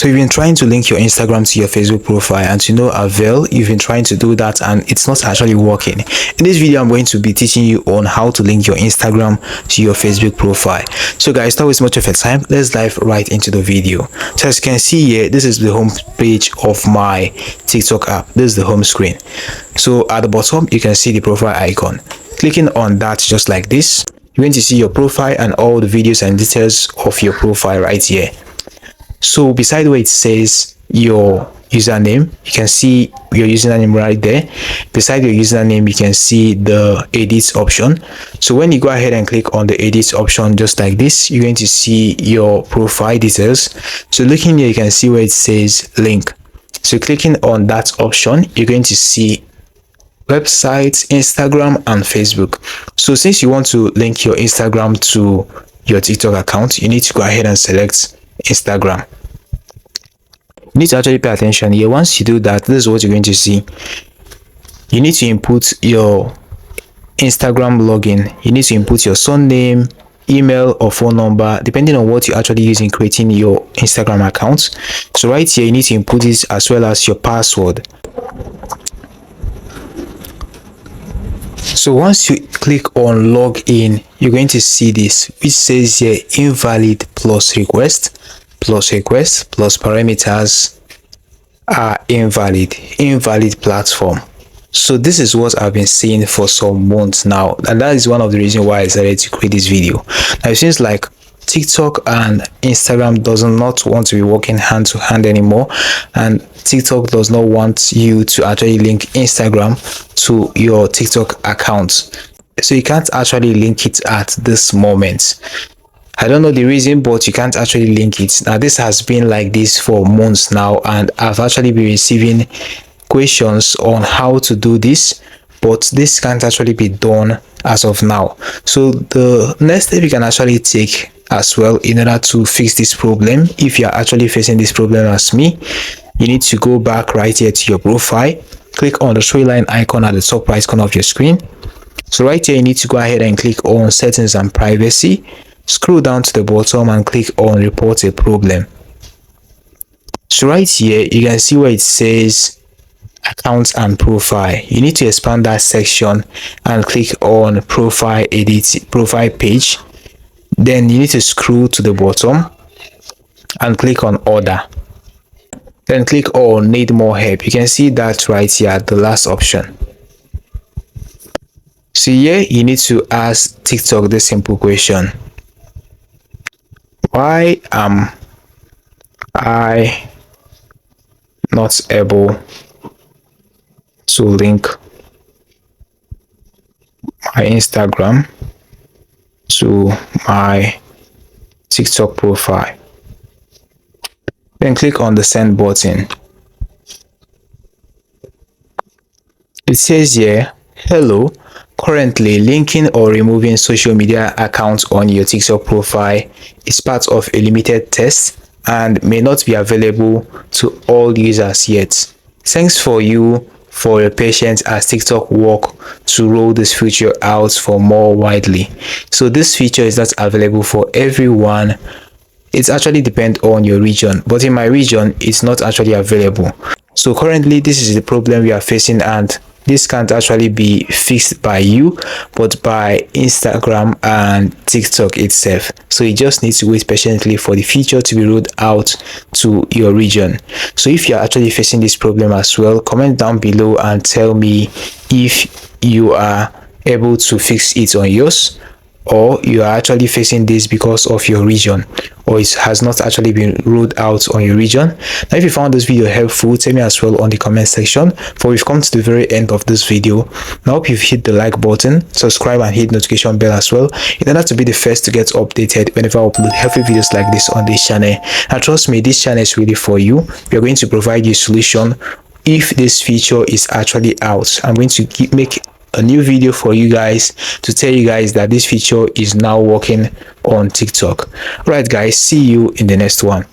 So you've been trying to link your Instagram to your Facebook profile, and to no avail. You've been trying to do that and it's not actually working. In this video, I'm going to be teaching you on how to link your Instagram to your Facebook profile. So guys, not waste much of your time, let's dive right into the video. So as you can see here, this is the home page of my TikTok app. This is the home screen. So at the bottom, you can see the profile icon. Clicking on that just like this, you're going to see your profile and all the videos and details of your profile right here. So beside where it says your username, you can see your username right there. Beside your username, you can see the edit option. So when you go ahead and click on the edit option just like this, you're going to see your profile details. So looking here, you can see where it says link. So clicking on that option, you're going to see websites, Instagram and Facebook. So since you want to link your Instagram to your TikTok account, you need to go ahead and select Instagram. You need to actually pay attention here. Once you do that, this is what you're going to see. You need to input your Instagram login. You need to input your surname, email or phone number depending on what you actually use in creating your Instagram account. So right here, you need to input this as well as your password. So once you click on login, you're going to see this which says here invalid plus request plus parameters are invalid platform. So this is what I've been seeing for some months now, and that is one of the reasons why I decided to create this video. Now it seems like TikTok and Instagram does not want to be working hand to hand anymore, and TikTok does not want you to actually link Instagram to your TikTok account. So you can't actually link it at this moment. I don't know the reason, but you can't actually link it. Now this has been like this for months now, and I've actually been receiving questions on how to do this, but this can't actually be done as of now. So the next step you can actually take as well in order to fix this problem, if you're actually facing this problem as me, you need to go back right here to your profile, click on the three line icon at the top right corner of your screen. So right here, you need to go ahead and click on settings and privacy, scroll down to the bottom and click on report a problem. So right here, you can see where it says account and profile. You need to expand that section and click on profile edit profile page. Then you need to scroll to the bottom and click on order. Then click on need more help. You can see that right here at the last option. So here you need to ask TikTok this simple question: why am I not able to link my Instagram to my TikTok profile? Then click on the send button. It says here, hello, currently linking or removing social media accounts on your TikTok profile is part of a limited test and may not be available to all users yet. Thanks for your patience as TikTok work to roll this feature out for more widely. So this feature is not available for everyone. It actually depends on your region, but in my region it's not actually available. So currently this is the problem we are facing, and this can't actually be fixed by you but by Instagram and TikTok itself. So you just need to wait patiently for the feature to be rolled out to your region. So if you're actually facing this problem as well, comment down below and tell me if you are able to fix it on yours, or you are actually facing this because of your region, or it has not actually been rolled out on your region. Now if you found this video helpful, tell me as well on the comment section. For we've come to the very end of this video. I hope you've hit the like button, subscribe and hit notification bell as well in order to be the first to get updated whenever I upload healthy videos like this on this channel. And trust me, this channel is really for you. We are going to provide you a solution if this feature is actually out. I'm going to make a new video for you guys to tell you guys that this feature is now working on TikTok. All right guys, see you in the next one.